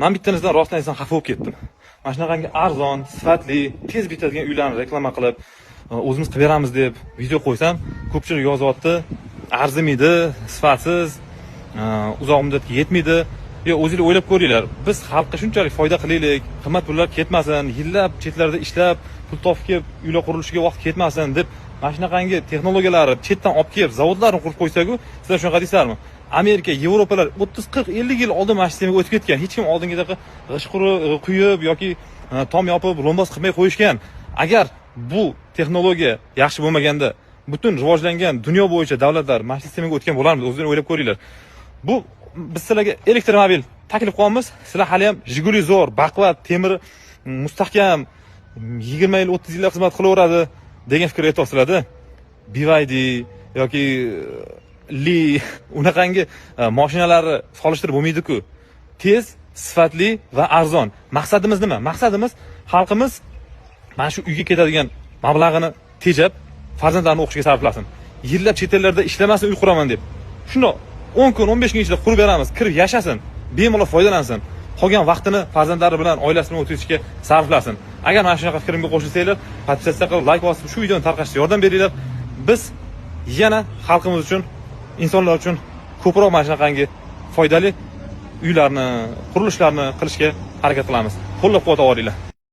Men bittanizdan rostdan aytsam xafa bo'lib ketdim. Mana shunaqangi arzon, sifatli, tez bitadigan uylarni reklama qilib, o'zimiz qilib beramiz deb video qo'ysam, ko'pchilik yozyapti, arzimaydi, sifatsiz, uzoq muddatga yetmaydi. Yo, o'zingizlar o'ylab ko'ringlar. Biz xalqqa shunchalik foyda qilaylik, qimmat pullar ketmasin, yillab chetlarda ishlab, pul topib kelib, uylar qurilishiga vaqt ketmasin deb mana shunaqangi texnologiyalarni chetdan olib kelib, zavodlarni qurib qo'ysak-ku, sizlar shunaqa deysizlarmi? Amerika, Yevropalar 30, 40, 50 yil oldin mana shu sistemaga o'tib ketgan. Hech kim oldingidaqa g'ishquri quyib yoki tom yopib, lombos qilmay qo'yishgan. Agar bu texnologiya yaxshi bo'lmaganda, butun rivojlangan dunyo bo'yicha davlatlar mana shu sistemaga o'tgan bo'larmidi? O'zingizlar o'ylab ko'ringlar. Bu biz sizlarga elektromobil taklif qilamiz. Sizlar hali ham Jiguli zo'r, baquvvat, temiri mustahkam 20 yil, 30 yillar xizmat qilaveradi degan fikr aytyapsizlar-da. BYD yoki Li unaqangi mashinalarni solishtirib bo'lmaydi-ku. Tez, sifatli va arzon. Maqsadimiz nima? Maqsadimiz xalqimiz mana shu uyga ketadigan mablag'ini tejab, farzandlarini o'qishga sarflasin. Yillab chet ellarda ishlamasin, uy quraman deb. Shundoq 10 kun, 15 kun ichida qurib beramiz, kirib yashasin, bemalol foydalansin. Qolgan vaqtini farzandlari bilan oilasi bilan o'tkazishga sarflasin. Agar mana shunaqa fikrimga qo'shilsanglar, podpisatsiya qilib, like bosib, shu videoni tarqatishga yordam beringlar. Biz yana xalqimiz uchun, insonlar uchun ko'proq mana shunaqangi foydali uylarni, qurilishlarni qilishga harakat qilamiz. Qo'llab-quvvatlayveringlar.